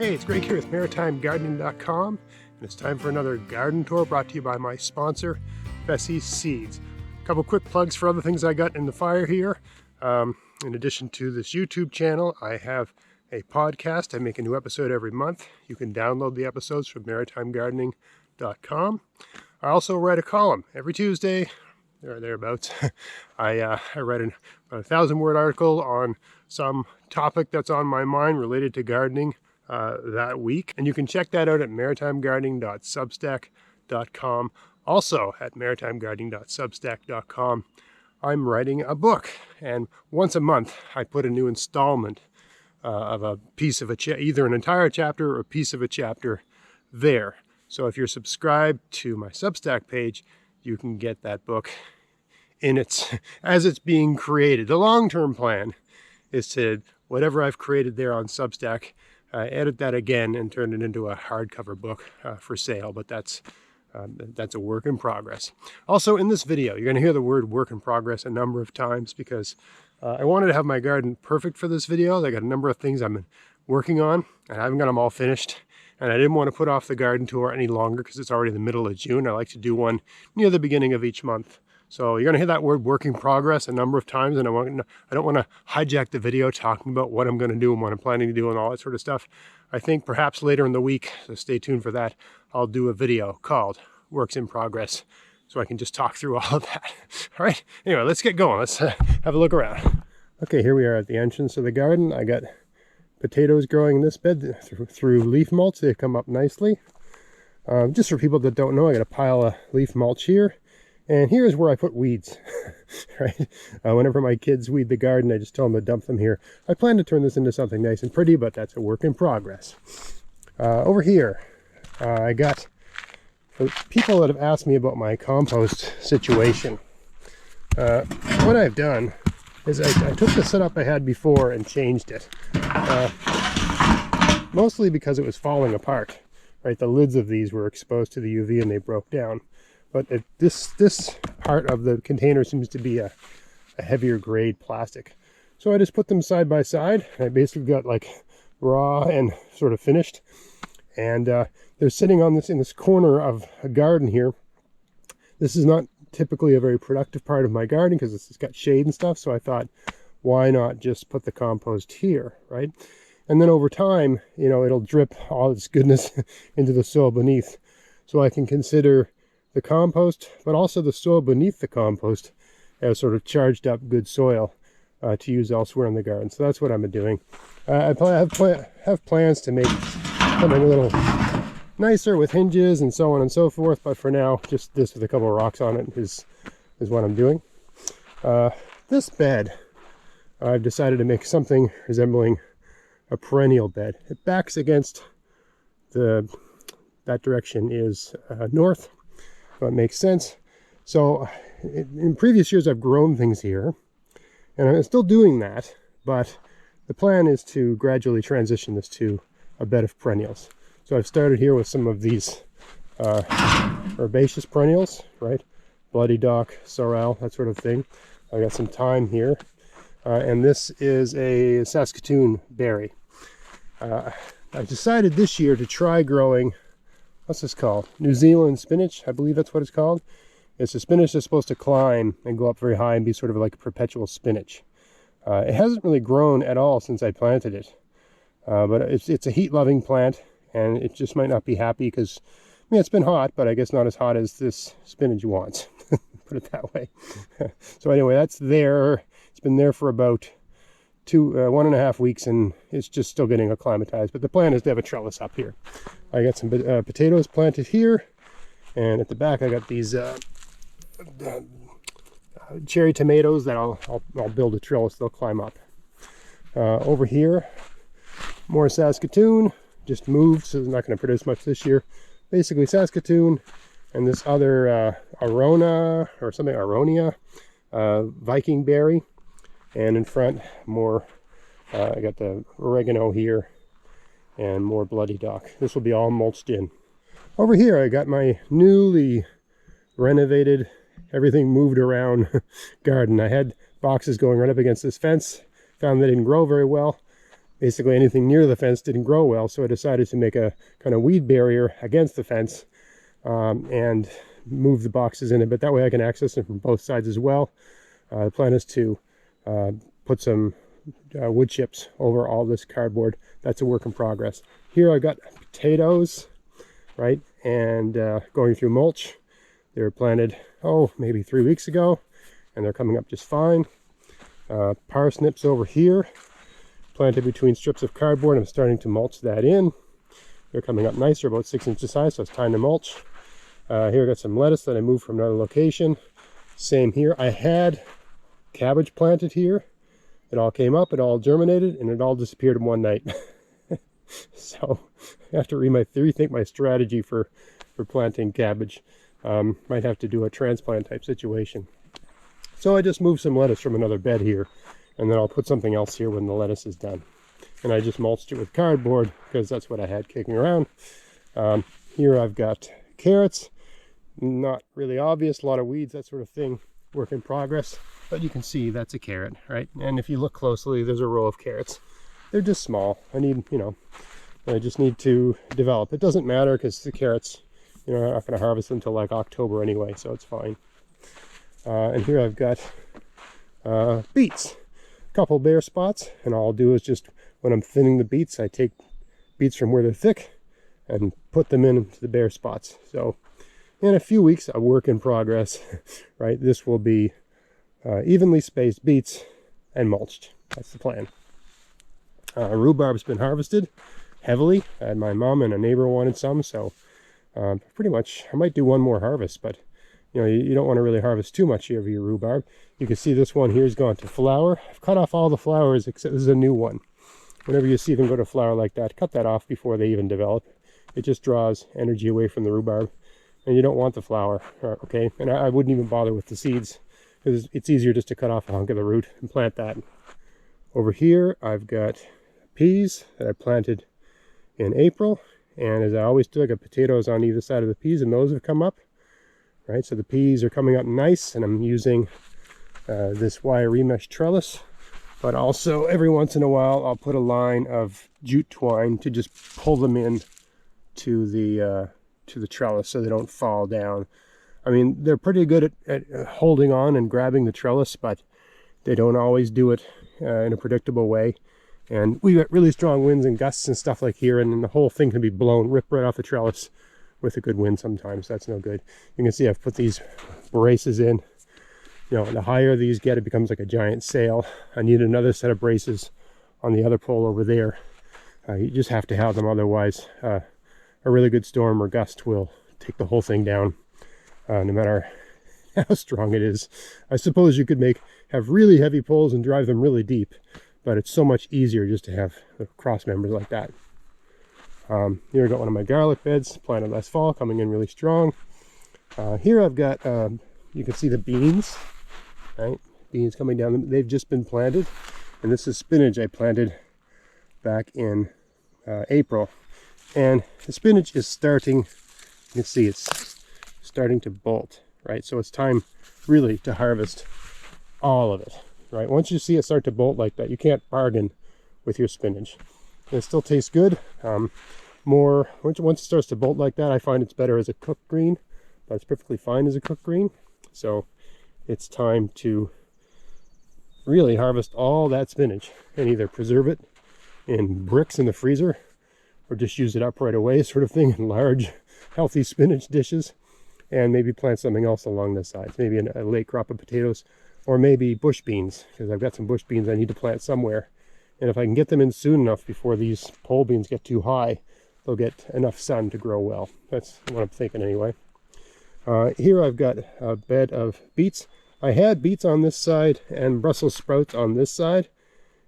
Hey, it's Greg here with MaritimeGardening.com, and it's time for another garden tour brought to you by my sponsor, Bessie's Seeds. A couple quick plugs for other things I got in the fire here. In addition to this YouTube channel, I have a podcast. I make a new episode every month. You can download the episodes from MaritimeGardening.com. I also write a column every Tuesday, or thereabouts. I write a 1,000-word article on some topic that's on my mind related to gardening that week. And you can check that out at maritimegardening.substack.com. Also at maritimegardening.substack.com, I'm writing a book. And once a month, I put a new installment of a piece of either an entire chapter or a piece of a chapter there. So if you're subscribed to my Substack page, you can get that book in as it's being created. The long-term plan is to, whatever I've created there on Substack, edit that again and turn it into a hardcover book for sale, but that's a work in progress. Also in this video, you're going to hear the word work in progress a number of times because I wanted to have my garden perfect for this video. I got a number of things I've been working on, and I haven't got them all finished. And I didn't want to put off the garden tour any longer because it's already the middle of June. I like to do one near the beginning of each month. So you're going to hear that word work in progress a number of times, and I don't want to hijack the video talking about what I'm going to do and what I'm planning to do and all that sort of stuff. I think perhaps later in the week, so stay tuned for that, I'll do a video called Works in Progress so I can just talk through all of that. All right, anyway, let's get going. Let's have a look around. Okay, here we are at the entrance of the garden. I got potatoes growing in this bed through leaf mulch. They've come up nicely. Just for people that don't know, I got a pile of leaf mulch here. And here's where I put weeds, right? Whenever my kids weed the garden, I just tell them to dump them here. I plan to turn this into something nice and pretty, but that's a work in progress. Over here, I got, for people that have asked me about my compost situation, what I've done is I took the setup I had before and changed it. Mostly because it was falling apart, right? The lids of these were exposed to the UV and they broke down. But this part of the container seems to be a heavier grade plastic. So I just put them side by side. I basically got like raw and sort of finished. And they're sitting on in this corner of a garden here. This is not typically a very productive part of my garden because it's got shade and stuff. So I thought, why not just put the compost here, right? And then over time, you know, it'll drip all its goodness into the soil beneath. So I can consider the compost, but also the soil beneath the compost as sort of charged up good soil to use elsewhere in the garden. So that's what I'm doing. I have plans to make something a little nicer with hinges and so on and so forth, but for now, just this with a couple of rocks on it is what I'm doing. This bed, I've decided to make something resembling a perennial bed. It backs against that direction is north, so it makes sense. So in previous years, I've grown things here, and I'm still doing that, but the plan is to gradually transition this to a bed of perennials. So I've started here with some of these herbaceous perennials, right? Bloody dock, sorrel, that sort of thing. I got some thyme here. And this is a Saskatoon berry. I decided this year to try growing, what's this called? New Zealand spinach, I believe that's what it's called. It's a spinach that's supposed to climb and go up very high and be sort of like a perpetual spinach. It hasn't really grown at all since I planted it. But it's a heat-loving plant, and it just might not be happy because, I mean, it's been hot, but I guess not as hot as this spinach wants. Put it that way. So anyway, that's there. It's been there for about 1.5 weeks, and it's just still getting acclimatized. But the plan is to have a trellis up here. I got some potatoes planted here, and at the back I got these cherry tomatoes that I'll build a trellis. They'll climb up. Over here, more Saskatoon. Just moved, so it's not going to produce much this year. Basically Saskatoon, and this other Arona or something, Aronia, Viking berry. And in front, more, I got the oregano here and more bloody dock. This will be all mulched in. Over here, I got my newly renovated, everything moved around garden. I had boxes going right up against this fence. Found they didn't grow very well. basically anything near the fence didn't grow well, so I decided to make a kind of weed barrier against the fence and move the boxes in it, but that way I can access them from both sides as well. The plan is to put some wood chips over all this cardboard. That's a work in progress. Here I've got potatoes, right, and going through mulch. They were planted, maybe 3 weeks ago, and they're coming up just fine. Parsnips over here, planted between strips of cardboard. I'm starting to mulch that in. They're coming up nice. They're about 6 inches high, so it's time to mulch. Here I got some lettuce that I moved from another location. Same here. I had cabbage planted here. It all came up, it all germinated, and it all disappeared in one night. So I have to rethink my strategy for planting cabbage. Might have to do a transplant type situation. So I just moved some lettuce from another bed here, and then I'll put something else here when the lettuce is done. And I just mulched it with cardboard because that's what I had kicking around. Here I've got carrots. Not really obvious, a lot of weeds, that sort of thing. Work in progress, but you can see that's a carrot, right? And if you look closely, there's a row of carrots. They're just small. I just need to develop. It doesn't matter because the carrots, I'm not going to harvest them until like October anyway, so it's fine. And here I've got beets, a couple bare spots, and all I'll do is just, when I'm thinning the beets, I take beets from where they're thick and put them into the bare spots. So in a few weeks, a work in progress, right? This will be evenly spaced beets and mulched. That's the plan. Rhubarb's been harvested heavily. My mom and a neighbor wanted some, so pretty much I might do one more harvest, but you don't want to really harvest too much of your rhubarb. You can see this one here has gone to flower. I've cut off all the flowers except this is a new one. Whenever you see them go to flower like that, cut that off before they even develop. It just draws energy away from the rhubarb, and you don't want the flower, okay? And I wouldn't even bother with the seeds because it's easier just to cut off a hunk of the root and plant that. Over here, I've got peas that I planted in April, and as I always do, I got potatoes on either side of the peas, and those have come up. Right, so the peas are coming up nice, and I'm using this wire remesh trellis, but also every once in a while I'll put a line of jute twine to just pull them in to the trellis so they don't fall down. I mean, they're pretty good at holding on and grabbing the trellis, but they don't always do it in a predictable way. And we got really strong winds and gusts and stuff like here, and then the whole thing can be ripped right off the trellis with a good wind sometimes. That's no good. You can see I've put these braces in. The higher these get, it becomes like a giant sail. I need another set of braces on the other pole over there. You just have to have them, otherwise a really good storm or gust will take the whole thing down, no matter how strong it is. I suppose you could have really heavy poles and drive them really deep, but it's so much easier just to have cross members like that. Here I got one of my garlic beds planted last fall, coming in really strong. Here I've got, you can see the beans, right? Beans coming down. They've just been planted. And this is spinach I planted back in April. And the spinach is starting, you can see it's starting to bolt, right? So it's time really to harvest all of it, right? Once you see it start to bolt like that, you can't bargain with your spinach. It still tastes good. Once it starts to bolt like that, I find it's better as a cooked green, but it's perfectly fine as a cooked green. So it's time to really harvest all that spinach and either preserve it in bricks in the freezer or just use it up right away, sort of thing, in large healthy spinach dishes, and maybe plant something else along the sides, maybe a late crop of potatoes, or maybe bush beans, because I've got some bush beans I need to plant somewhere. And if I can get them in soon enough before these pole beans get too high, they'll get enough sun to grow well. That's what I'm thinking anyway. Here I've got a bed of beets. I had beets on this side and Brussels sprouts on this side.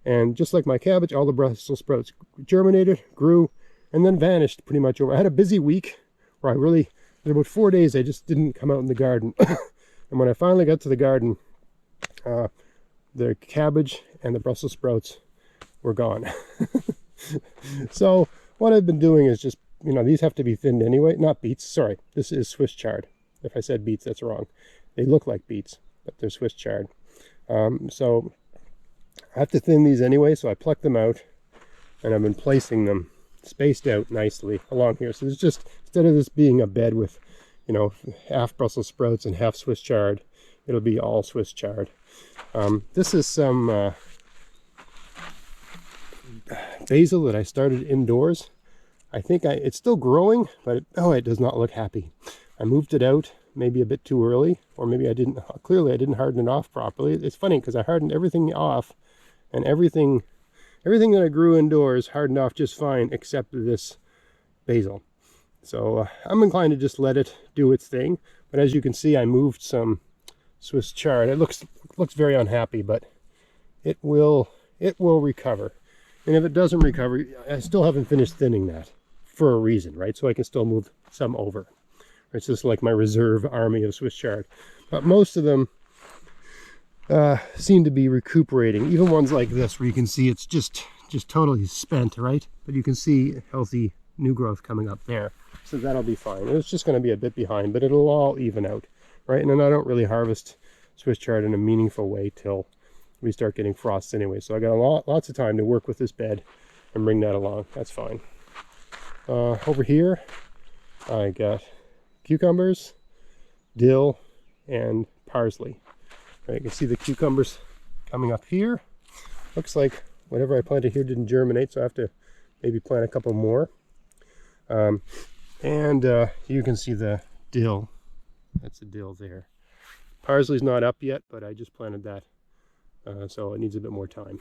And just like my cabbage, all the Brussels sprouts germinated, grew, and then vanished pretty much over. I had a busy week where there were about 4 days I just didn't come out in the garden. And when I finally got to the garden, the cabbage and the Brussels sprouts were gone. So what I've been doing is just, these have to be thinned anyway. Not beets, sorry. This is Swiss chard. If I said beets, that's wrong. They look like beets, but they're Swiss chard. So I have to thin these anyway, so I pluck them out and I've been placing them spaced out nicely along here. So there's just, instead of this being a bed with, you know, half Brussels sprouts and half Swiss chard, it'll be all Swiss chard. This is some basil that I started indoors. I think it's still growing, but it does not look happy. I moved it out maybe a bit too early, or maybe I didn't harden it off properly. It's funny because I hardened everything off, and everything that I grew indoors hardened off just fine except this basil. So I'm inclined to just let it do its thing. But as you can see, I moved some Swiss chard. It looks very unhappy, but it will recover. And if it doesn't recover, I still haven't finished thinning that for a reason, right? So I can still move some over. It's just like my reserve army of Swiss chard. But most of them seem to be recuperating. Even ones like this where you can see it's just totally spent, right? But you can see healthy new growth coming up there. So that'll be fine. It's just going to be a bit behind, but it'll all even out, right? And then I don't really harvest Swiss chard in a meaningful way till we start getting frosts anyway. So I got lots of time to work with this bed and bring that along. That's fine. Over here, I got cucumbers, dill, and parsley. Right, you can see the cucumbers coming up here. Looks like whatever I planted here didn't germinate, so I have to maybe plant a couple more. And you can see the dill. That's the dill there. Parsley's not up yet, but I just planted that, so it needs a bit more time.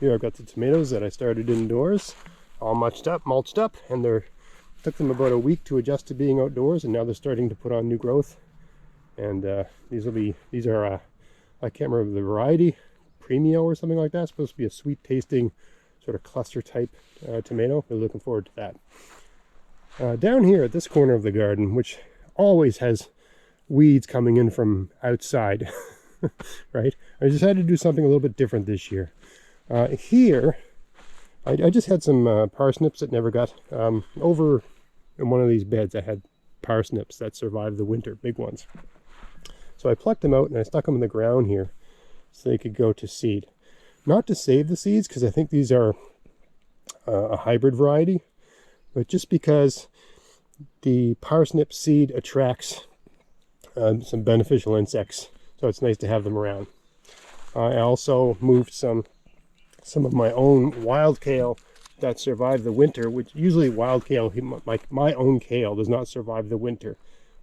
Here I've got the tomatoes that I started indoors, all mulched up, and took them about a week to adjust to being outdoors, and now they're starting to put on new growth. And these are I can't remember the variety, Perennial or something like that. It's supposed to be a sweet tasting sort of cluster type tomato. We're looking forward to that. Down here at this corner of the garden, which always has weeds coming in from outside, right? I decided to do something a little bit different this year. Here, I just had some parsnips that never got over in one of these beds. I had parsnips that survived the winter, big ones. So I plucked them out and I stuck them in the ground here so they could go to seed. Not to save the seeds, because I think these are a hybrid variety, but just because the parsnip seed attracts some beneficial insects, so it's nice to have them around. I also moved some of my own wild kale that survived the winter, which usually wild kale, like my own kale, does not survive the winter.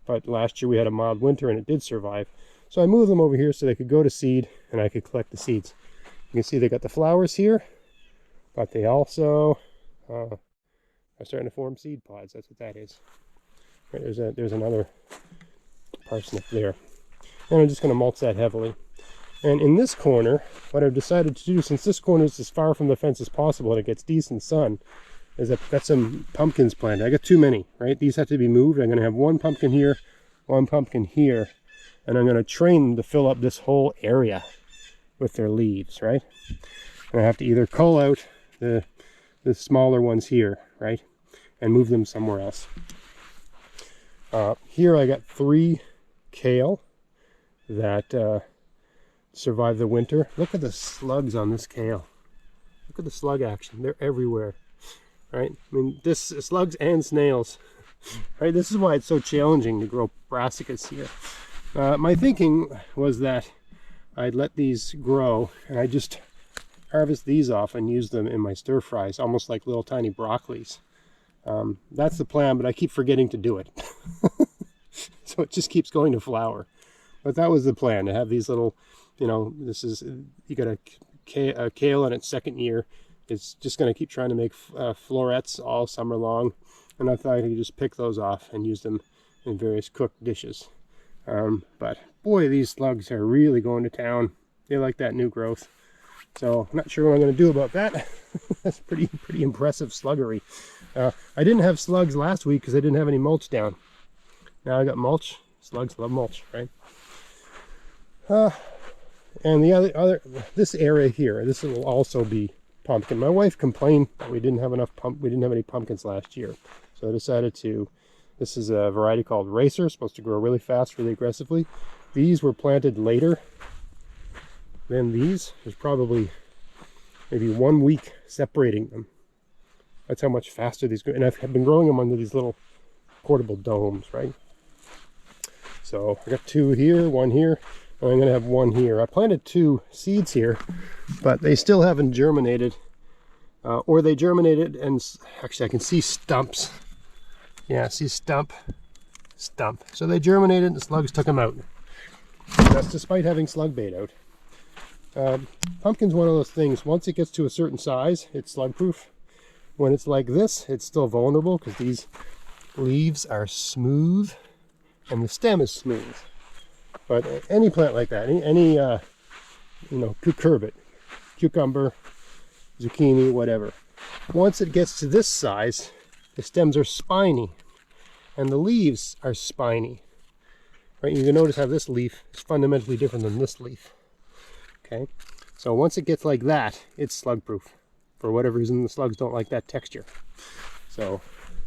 But last year we had a mild winter and it did survive. So I moved them over here so they could go to seed and I could collect the seeds. You can see they got the flowers here, but they also are starting to form seed pods. That's what that is. Right, there's another parsnip there. And I'm just going to mulch that heavily. And in this corner, what I've decided to do, since this corner is as far from the fence as possible and it gets decent sun, is I've got some pumpkins planted. I got too many, right? These have to be moved. I'm going to have one pumpkin here, and I'm going to train them to fill up this whole area with their leaves, right? And I have to either cull out the smaller ones here, right, and move them somewhere else. Here I got 3 kale that survived the winter. Look at the slugs on this kale. Look at the slug action. They're everywhere. Right? I mean, this slugs and snails. Right? This is why it's so challenging to grow brassicas here. My thinking was that I'd let these grow and I just harvest these off and use them in my stir fries, almost like little tiny broccolis. That's the plan, but I keep forgetting to do it. So it just keeps going to flower. But that was the plan, to have these little, you know, you got a kale in its second year. It's just going to keep trying to make florets all summer long. And I thought I could just pick those off and use them in various cooked dishes. But boy, these slugs are really going to town. They like that new growth. So I'm not sure what I'm going to do about that. That's pretty impressive sluggery. I didn't have slugs last week because I didn't have any mulch down. Now I got mulch. Slugs love mulch, right? And the this area here, this will also be pumpkin. My wife complained that we didn't have any pumpkins last year, so I decided to. This is a variety called Racer, supposed to grow really fast, really aggressively. These were planted later than these. There's probably maybe 1 week separating them. That's how much faster these grow. And I've been growing them under these little portable domes, right? So I got 2 here, 1 here, and I'm going to have 1 here. I planted 2 seeds here, but they still haven't germinated. Or they germinated, and actually I can see stumps. Yeah, see stump. So they germinated and the slugs took them out. That's despite having slug bait out. Pumpkin's one of those things, once it gets to a certain size, it's slug proof. When it's like this, it's still vulnerable because these leaves are smooth and the stem is smooth. But any plant like that, any you know, cucurbit, cucumber, zucchini, whatever. Once it gets to this size, the stems are spiny and the leaves are spiny. Right? You can notice how this leaf is fundamentally different than this leaf. Okay, so once it gets like that, it's slug proof. For whatever reason, the slugs don't like that texture. So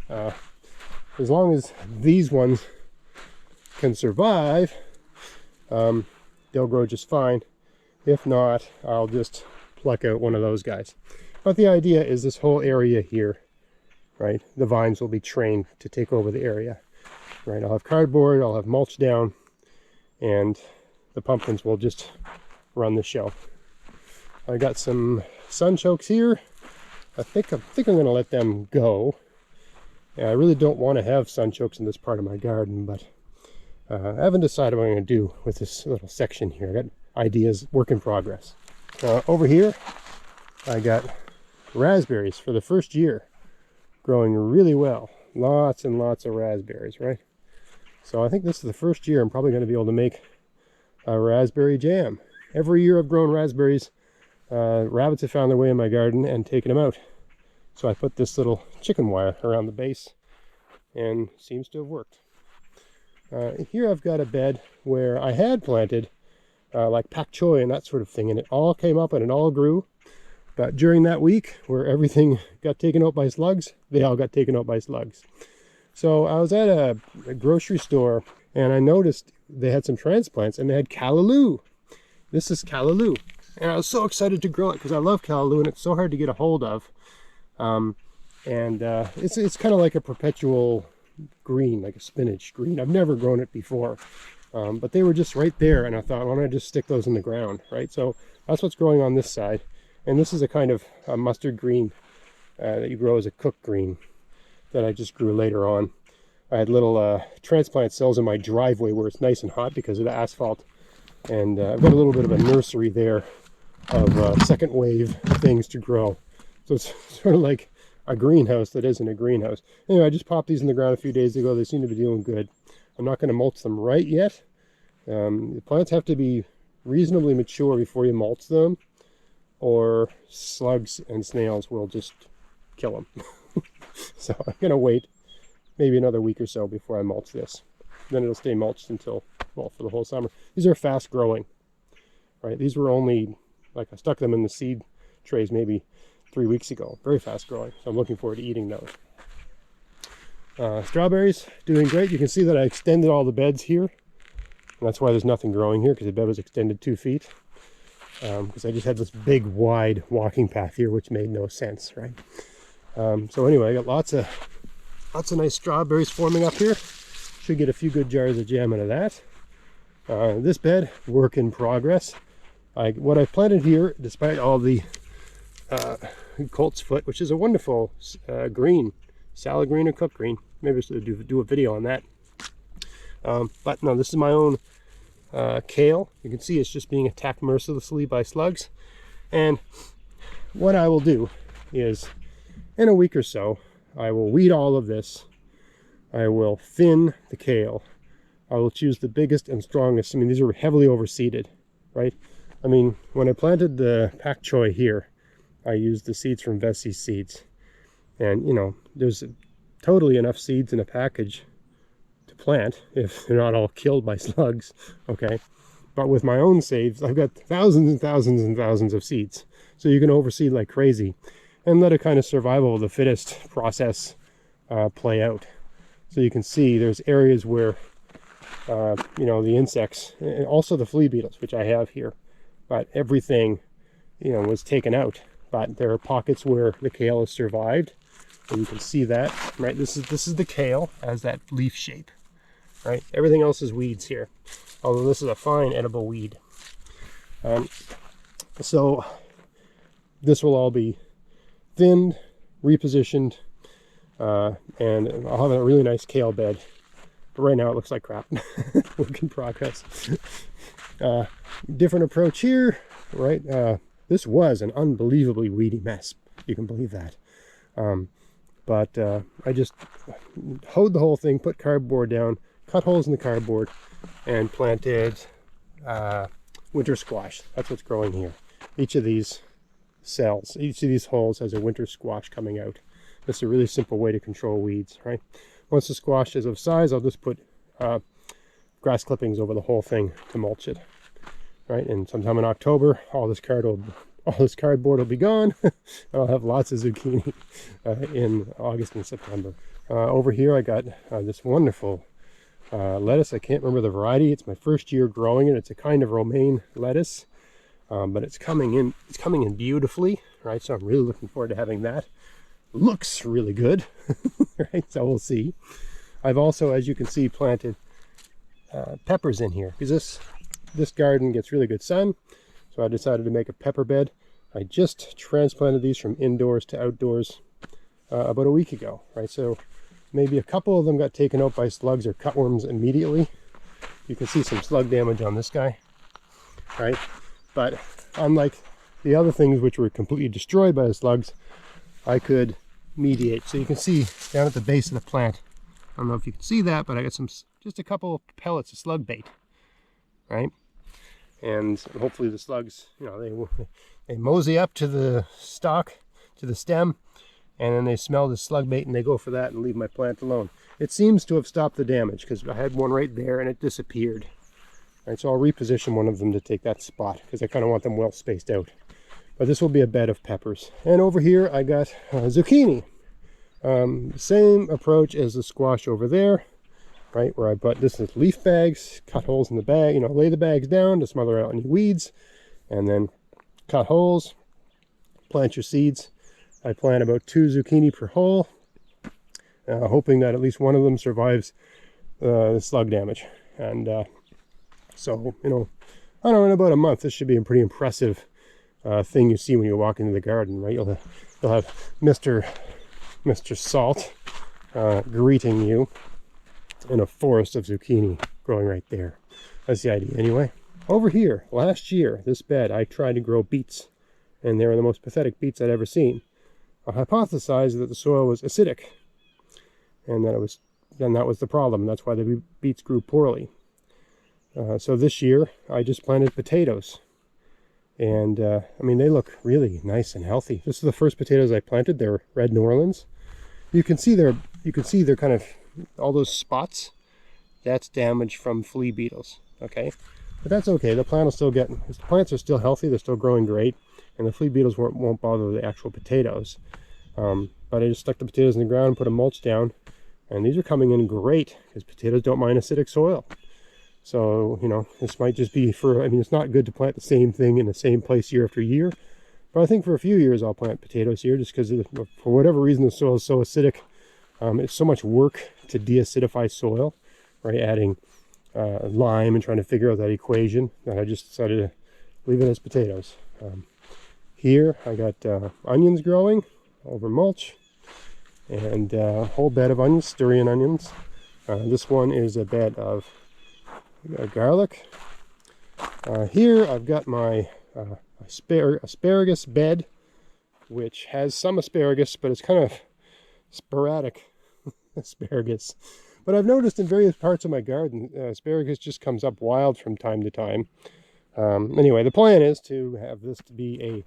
as long as these ones can survive, they'll grow just fine. If not, I'll just pluck out one of those guys. But the idea is this whole area here, right? The vines will be trained to take over the area, right? I'll have cardboard, I'll have mulch down, and the pumpkins will just run the show. I got some sunchokes here. I think I'm going to let them go. I really don't want to have sunchokes in this part of my garden, but I haven't decided what I'm going to do with this little section here. I got ideas, work in progress. Over here, I got raspberries for the first year, growing really well. Lots and lots of raspberries, right? So I think this is the first year I'm probably going to be able to make a raspberry jam. Every year I've grown raspberries, rabbits have found their way in my garden and taken them out. So I put this little chicken wire around the base and it seems to have worked. Here I've got a bed where I had planted like pak choi and that sort of thing, and it all came up and it all grew. But during that week where everything got taken out by slugs, they all got taken out by slugs. So I was at a grocery store and I noticed they had some transplants and they had callaloo. This is callaloo. And I was so excited to grow it because I love callaloo and it's so hard to get a hold of. It's kind of like a perpetual green, like a spinach green. I've never grown it before. But they were just right there and I thought, why don't I just stick those in the ground, right? So that's what's growing on this side. And this is a kind of a mustard green that you grow as a cooked green that I just grew later on. I had little transplant cells in my driveway where it's nice and hot because of the asphalt. And I've got a little bit of a nursery there of second wave things to grow. So it's sort of like a greenhouse that isn't a greenhouse. Anyway, I just popped these in the ground a few days ago. They seem to be doing good. I'm not going to mulch them right yet. The plants have to be reasonably mature before you mulch them, or slugs and snails will just kill them. So I'm going to wait maybe another week or so before I mulch this. Then it'll stay mulched until, well, for the whole summer. These are fast growing, right? These were only, like I stuck them in the seed trays maybe 3 weeks ago. Very fast growing. So I'm looking forward to eating those. Strawberries, doing great. You can see that I extended all the beds here. And that's why there's nothing growing here, because the bed was extended 2 feet. Because I just had this big, wide walking path here, which made no sense, right? So anyway, I got lots of nice strawberries forming up here. Should get a few good jars of jam out of that. This bed, work in progress. What I've planted here, despite all the colt's foot, which is a wonderful green, salad green or cooked green. Maybe I should do a video on that. But no, this is my own kale. You can see it's just being attacked mercilessly by slugs. And what I will do is, in a week or so, I will weed all of this. I will thin the kale. I will choose the biggest and strongest. I mean, these are heavily overseeded, right? I mean, when I planted the pak choi here, I used the seeds from Vessi Seeds. And, you know, there's totally enough seeds in a package to plant if they're not all killed by slugs, okay? But with my own saves, I've got thousands and thousands and thousands of seeds. So you can overseed like crazy and let a kind of survival of the fittest process play out. So you can see there's areas where, you know, the insects, and also the flea beetles, which I have here, but everything, you know, was taken out but there are pockets where the kale has survived. And you can see that, right? This is the kale as that leaf shape, right? Everything else is weeds here, although this is a fine edible weed. So this will all be thinned, repositioned, and I'll have a really nice kale bed. But right now it looks like crap. Work in progress. Different approach here, right? This was an unbelievably weedy mess. You can believe that. But I just hoed the whole thing, put cardboard down, cut holes in the cardboard, and planted winter squash. That's what's growing here. Each of these cells, each of these holes has a winter squash coming out. That's a really simple way to control weeds, right? Once the squash is of size, I'll just put grass clippings over the whole thing to mulch it, right? And sometime in October, all this cardboard will be gone. I'll have lots of zucchini in August and September. Over here, I got this wonderful lettuce. I can't remember the variety. It's my first year growing it. It's a kind of romaine lettuce, but it's coming in. It's coming in beautifully, right? So I'm really looking forward to having that. Looks really good, right? So we'll see. I've also, as you can see, planted peppers in here because this garden gets really good sun. So I decided to make a pepper bed. I just transplanted these from indoors to outdoors about a week ago, right? So maybe a couple of them got taken out by slugs or cutworms immediately. You can see some slug damage on this guy, right? But unlike the other things which were completely destroyed by the slugs, I could mediate. So you can see down at the base of the plant, I don't know if you can see that, but I got just a couple of pellets of slug bait, right? And hopefully the slugs, you know, they mosey up to the stalk, to the stem, and then they smell the slug bait and they go for that and leave my plant alone. It seems to have stopped the damage because I had one right there and it disappeared. All right, so I'll reposition one of them to take that spot because I kind of want them well spaced out. But this will be a bed of peppers. And over here I got zucchini. Same approach as the squash over there, right? Where I put this is leaf bags, cut holes in the bag, you know, lay the bags down to smother out any weeds, and then cut holes, plant your seeds. I plant about 2 zucchini per hole, hoping that at least one of them survives the slug damage. And so, you know, I don't know, in about a month, this should be a pretty impressive thing you see when you walk into the garden, right? You'll have Mr. Salt greeting you in a forest of zucchini growing right there. That's the idea anyway. Over here, last year, this bed, I tried to grow beets, and they were the most pathetic beets I'd ever seen. I hypothesized that the soil was acidic, and that was the problem. That's why the beets grew poorly. So this year, I just planted potatoes. And I mean, they look really nice and healthy. This is the first potatoes I planted. They're red New Orleans. You can see they're kind of all those spots. That's damage from flea beetles. Okay, but that's okay. The plant will still get. The plants are still healthy. They're still growing great, and the flea beetles won't bother the actual potatoes. But I just stuck the potatoes in the ground, put a mulch down, and these are coming in great because potatoes don't mind acidic soil. So, you know, this might just be I mean, it's not good to plant the same thing in the same place year after year. But I think for a few years I'll plant potatoes here just because for whatever reason the soil is so acidic. It's so much work to deacidify soil, right? Adding lime and trying to figure out that equation that I just decided to leave it as potatoes. Here I got onions growing over mulch and a whole bed of onions, Styrian onions. This one is a bed of garlic. Here I've got my asparagus bed, which has some asparagus, but it's kind of sporadic asparagus. But I've noticed in various parts of my garden, asparagus just comes up wild from time to time. Anyway, the plan is to have this to be a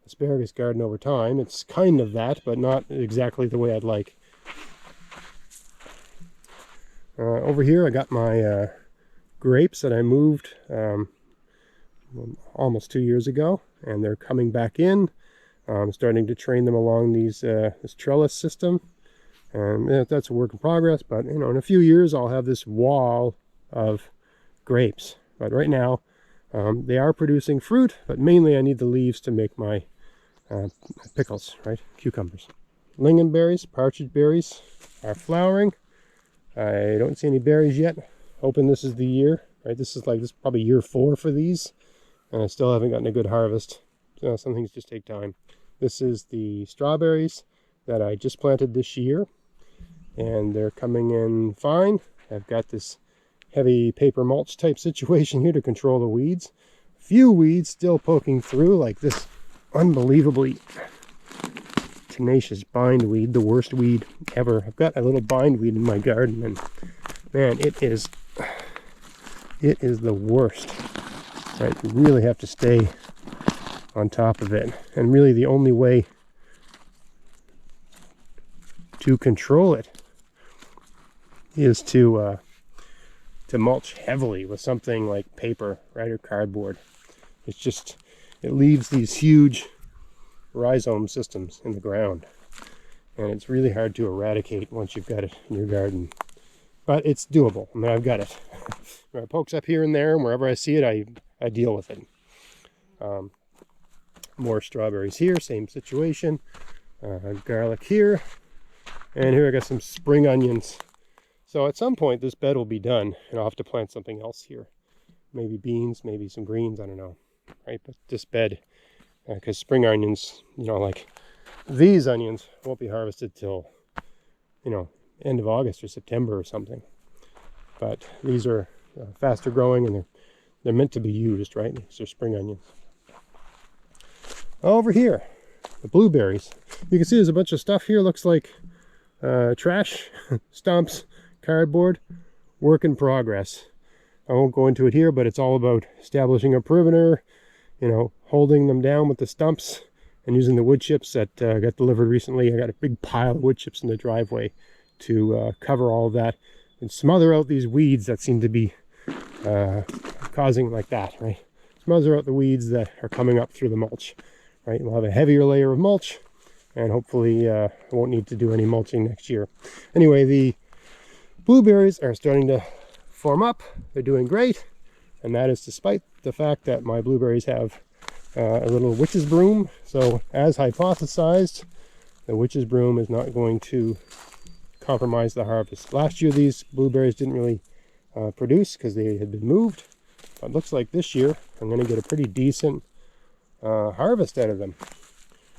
asparagus garden over time. It's kind of that, but not exactly the way I'd like. Over here I got my grapes that I moved almost 2 years ago, and they're coming back in. I'm starting to train them along this trellis system, and that's a work in progress. But you know, in a few years I'll have this wall of grapes. But right now they are producing fruit, but mainly I need the leaves to make my pickles, right? Cucumbers. Lingonberries, partridge berries are flowering. I don't see any berries yet. Hoping this is the year, right? This is probably year 4 for these, and I still haven't gotten a good harvest. So some things just take time. This is the strawberries that I just planted this year, and they're coming in fine. I've got this heavy paper mulch type situation here to control the weeds. A few weeds still poking through, like this unbelievably tenacious bindweed, the worst weed ever. I've got a little bindweed in my garden, and man, it is the worst. Right, you really have to stay on top of it, and really the only way to control it is to mulch heavily with something like paper, right, or cardboard. It's just, it leaves these huge rhizome systems in the ground, and it's really hard to eradicate once you've got it in your garden, but it's doable. I mean, I've got it. It pokes up here and there, and wherever I see it, I deal with it. More strawberries here, same situation. Garlic here, and here I got some spring onions. So at some point this bed will be done, and I'll have to plant something else here, maybe beans, maybe some greens, I don't know, right? But this bed, because spring onions, like these onions won't be harvested till, end of August or September or something. But these are faster growing, and they're meant to be used, right? These are spring onions. Over here, the blueberries. You can see there's a bunch of stuff here. Looks like trash, stumps, cardboard, work in progress. I won't go into it here, but it's all about establishing a perimeter, holding them down with the stumps, and using the wood chips that got delivered recently. I got a big pile of wood chips in the driveway to cover all of that and smother out these weeds that seem to be causing like that, right? Smother out the weeds that are coming up through the mulch, right? We'll have a heavier layer of mulch, and hopefully I won't need to do any mulching next year. Anyway, the blueberries are starting to form up. They're doing great, and that is despite the fact that my blueberries have a little witch's broom. So as hypothesized, the witch's broom is not going to compromise the harvest. Last year these blueberries didn't really produce because they had been moved, but it looks like this year I'm going to get a pretty decent harvest out of them.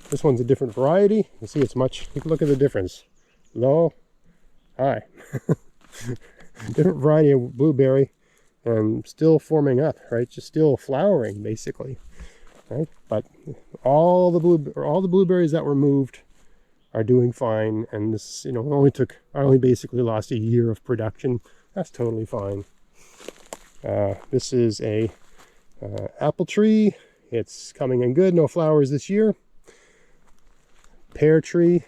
This one's a different variety. You can see it's much, you can look at the difference. Low, high. Different variety of blueberry, and still forming up, right? Just still flowering basically, right? But all the blueberries that were moved are doing fine, and this, I only basically lost a year of production. That's totally fine. This is a apple tree. It's coming in good. No flowers this year. Pear tree.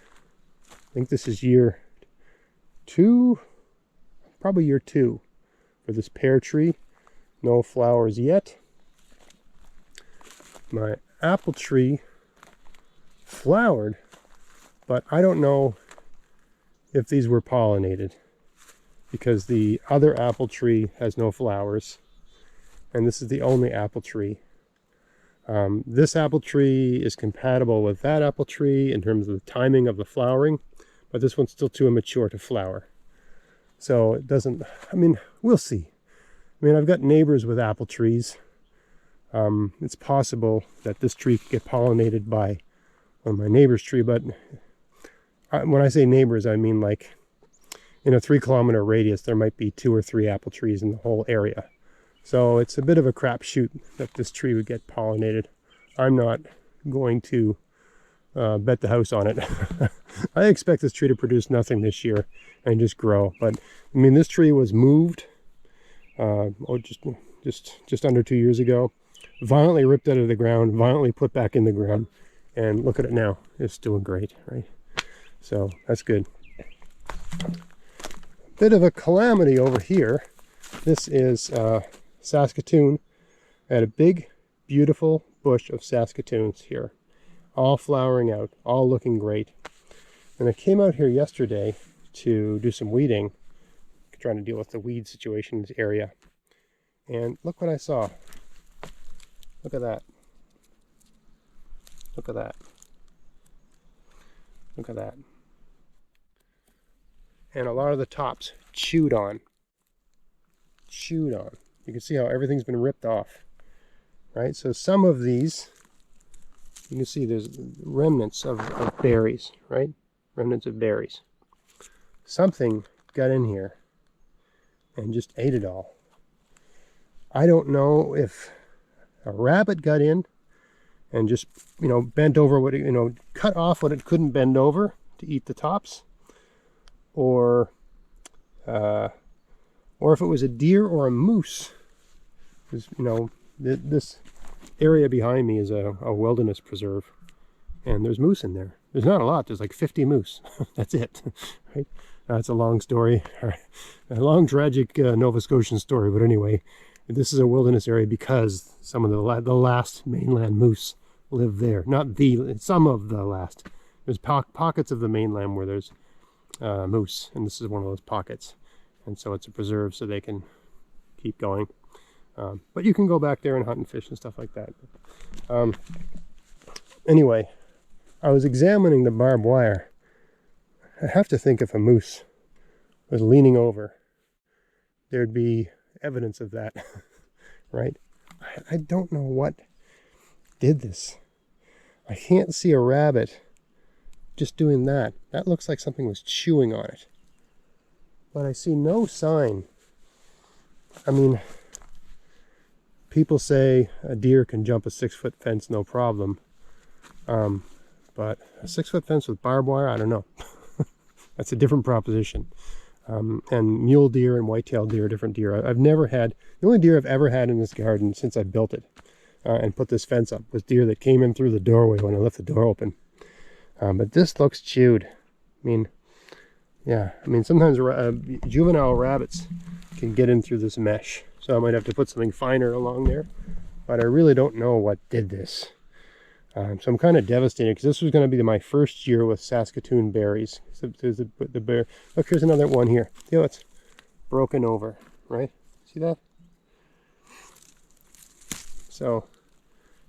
I think this is year 2. Probably year 2 for this pear tree. No flowers yet. My apple tree flowered, but I don't know if these were pollinated, because the other apple tree has no flowers, and this is the only apple tree. This apple tree is compatible with that apple tree in terms of the timing of the flowering, but this one's still too immature to flower. So it doesn't, we'll see. I've got neighbors with apple trees. It's possible that this tree could get pollinated by one of my neighbor's tree, but when I say neighbors, I mean like in a 3-kilometer radius, there might be 2 or 3 apple trees in the whole area. So it's a bit of a crapshoot that this tree would get pollinated. I'm not going to bet the house on it. I expect this tree to produce nothing this year and just grow. But this tree was moved just under 2 years ago, violently ripped out of the ground, violently put back in the ground, and look at it now. It's doing great, right? So that's good. Bit of a calamity over here. This is Saskatoon. I had a big, beautiful bush of Saskatoons here, all flowering out, all looking great. And I came out here yesterday to do some weeding, trying to deal with the weed situation in this area. And look what I saw. Look at that. Look at that. Look at that. And a lot of the tops chewed on. Chewed on. You can see how everything's been ripped off. Right? So some of these, you can see there's remnants of berries, right? Remnants of berries. Something got in here and just ate it all. I don't know if a rabbit got in and just, bent over what it, cut off what it couldn't bend over to eat the tops, or if it was a deer or a moose. Because, this area behind me is a wilderness preserve, and there's moose in there. There's not a lot. There's like 50 moose. That's it. Right? That's a long story, a long tragic Nova Scotian story. But anyway, this is a wilderness area because some of the last mainland moose live there. Not some of the last. There's pockets of the mainland where there's moose, and this is one of those pockets. And so it's a preserve, so they can keep going. But you can go back there and hunt and fish and stuff like that. Anyway, I was examining the barbed wire. I have to think if a moose was leaning over, there'd be evidence of that, right? I don't know what did this. I can't see a rabbit just doing that. That looks like something was chewing on it. But I see no sign. I mean, people say a deer can jump a 6-foot fence no problem. But a 6-foot fence with barbed wire, I don't know. That's a different proposition. And mule deer and white-tailed deer are different deer. I've never had, the only deer I've ever had in this garden since I built it and put this fence up was deer that came in through the doorway when I left the door open. But this looks chewed. I mean, yeah, sometimes juvenile rabbits can get in through this mesh. So I might have to put something finer along there. But I really don't know what did this. So I'm kind of devastated because this was going to be my first year with Saskatoon berries. So there's the bear. Look, here's another one here. It's broken over, right? See that? So,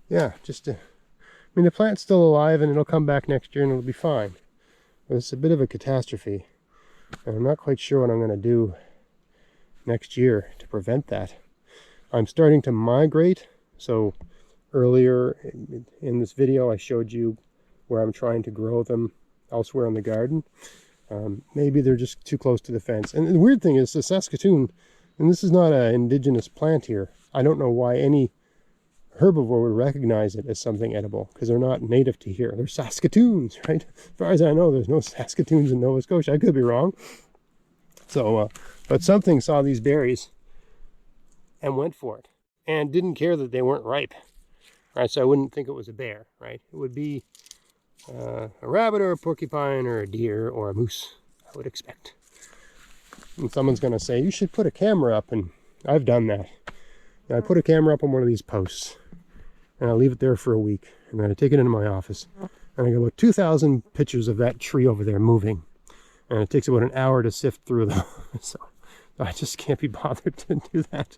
yeah, the plant's still alive and it'll come back next year and it'll be fine. But it's a bit of a catastrophe. And I'm not quite sure what I'm going to do next year to prevent that. I'm starting to migrate. So earlier in this video, I showed you where I'm trying to grow them elsewhere in the garden. Maybe they're just too close to the fence. And the weird thing is the Saskatoon, and this is not an indigenous plant here. I don't know why any herbivore would recognize it as something edible, because they're not native to here. They're Saskatoons, right? As far as I know, there's no Saskatoons in Nova Scotia. I could be wrong. So, but something saw these berries and went for it and didn't care that they weren't ripe. Right, so I wouldn't think it was a bear, right? It would be a rabbit or a porcupine or a deer or a moose, I would expect. And someone's going to say, you should put a camera up, and I've done that. And I put a camera up on one of these posts, and I leave it there for a week, and then I take it into my office, and I get about 2,000 pictures of that tree over there moving, and it takes about an hour to sift through them. So I just can't be bothered to do that.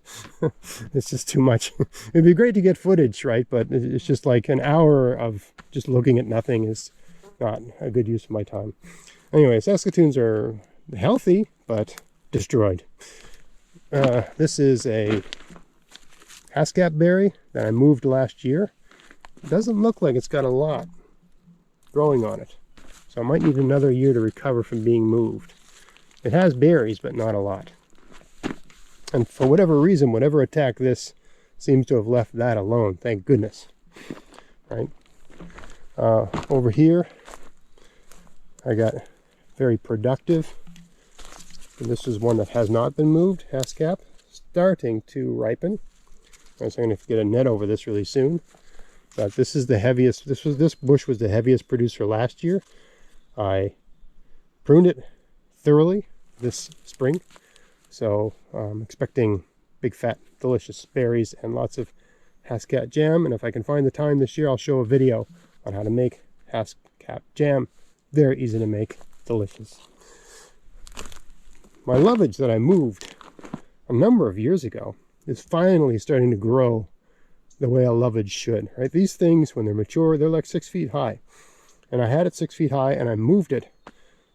It's just too much. It'd be great to get footage, right? But it's just like an hour of just looking at nothing is not a good use of my time. Anyway, Saskatoons are healthy, but destroyed. This is a Haskap berry that I moved last year. It doesn't look like it's got a lot growing on it. So I might need another year to recover from being moved. It has berries, but not a lot. And for whatever reason, whatever attacked this seems to have left that alone. Thank goodness. Right? Over here, I got very productive. And this is one that has not been moved. Haskap, starting to ripen. So I'm going to get a net over this really soon. But this is the heaviest. This bush was the heaviest producer last year. I pruned it thoroughly this spring. So I'm expecting big, fat, delicious berries and lots of Haskap jam. And if I can find the time this year, I'll show a video on how to make Haskap jam. Very easy to make, delicious. My lovage that I moved a number of years ago is finally starting to grow the way a lovage should, right? These things, when they're mature, they're like 6 feet high. And I had it 6 feet high, and I moved it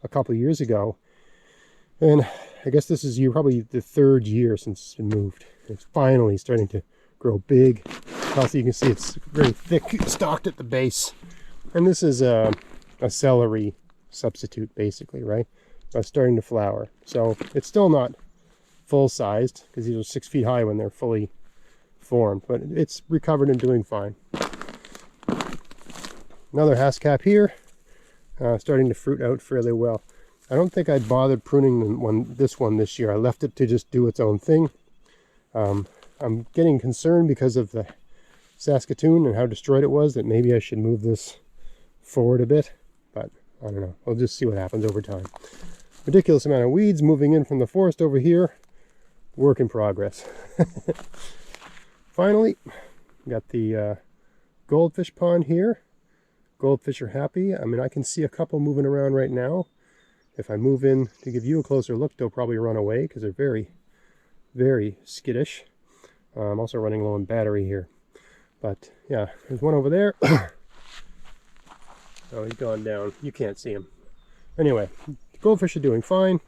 a couple of years ago. And I guess this is probably the 3rd year since it's been moved. It's finally starting to grow big. Also, you can see it's very thick stalked at the base. And this is a celery substitute, basically, right? It's starting to flower. So it's still not full-sized, because these are 6 feet high when they're fully formed. But it's recovered and doing fine. Another hascap here, starting to fruit out fairly well. I don't think I'd bothered pruning this one this year. I left it to just do its own thing. I'm getting concerned because of the Saskatoon and how destroyed it was, that maybe I should move this forward a bit. But I don't know. We'll just see what happens over time. Ridiculous amount of weeds moving in from the forest over here. Work in progress. Finally, got the goldfish pond here. Goldfish are happy. I mean, I can see a couple moving around right now. If I move in to give you a closer look, they'll probably run away because they're very, very skittish. I'm also running low on battery here. But yeah, there's one over there. Oh, he's gone down. You can't see him. Anyway, goldfish are doing fine.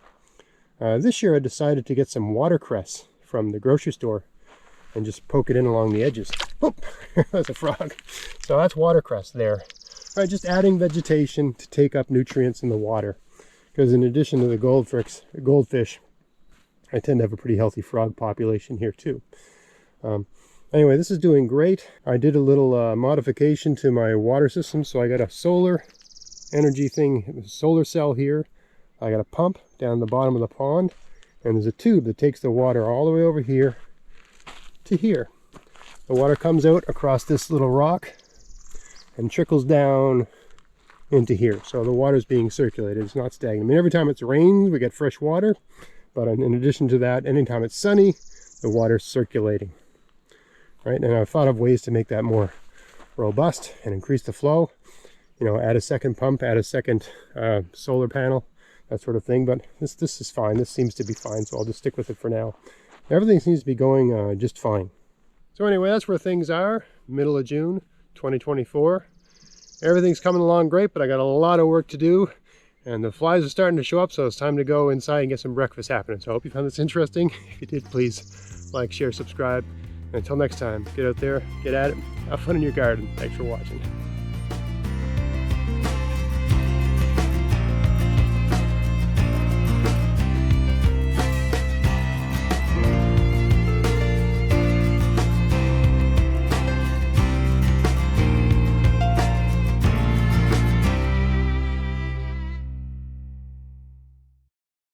This year I decided to get some watercress from the grocery store and just poke it in along the edges. Oh, that's a frog. So that's watercress there. All right, just adding vegetation to take up nutrients in the water. Because in addition to the goldfish, I tend to have a pretty healthy frog population here too. Anyway, this is doing great. I did a little modification to my water system. So I got a solar energy thing, solar cell here. I got a pump down the bottom of the pond. And there's a tube that takes the water all the way over here to here. The water comes out across this little rock and trickles down into here. So the water's being circulated. It's not stagnant. I mean, every time it's rains, we get fresh water. But in addition to that, anytime it's sunny, the water's circulating. Right? And I've thought of ways to make that more robust and increase the flow. You know, add a second pump, add a second solar panel, that sort of thing. But this is fine. This seems to be fine, so I'll just stick with it for now. Everything seems to be going just fine. So anyway, that's where things are. Middle of June, 2024. Everything's coming along great, but I got a lot of work to do. And the flies are starting to show up, so it's time to go inside and get some breakfast happening. So I hope you found this interesting. If you did, please like, share, subscribe. And until next time, get out there, get at it, have fun in your garden. Thanks for watching.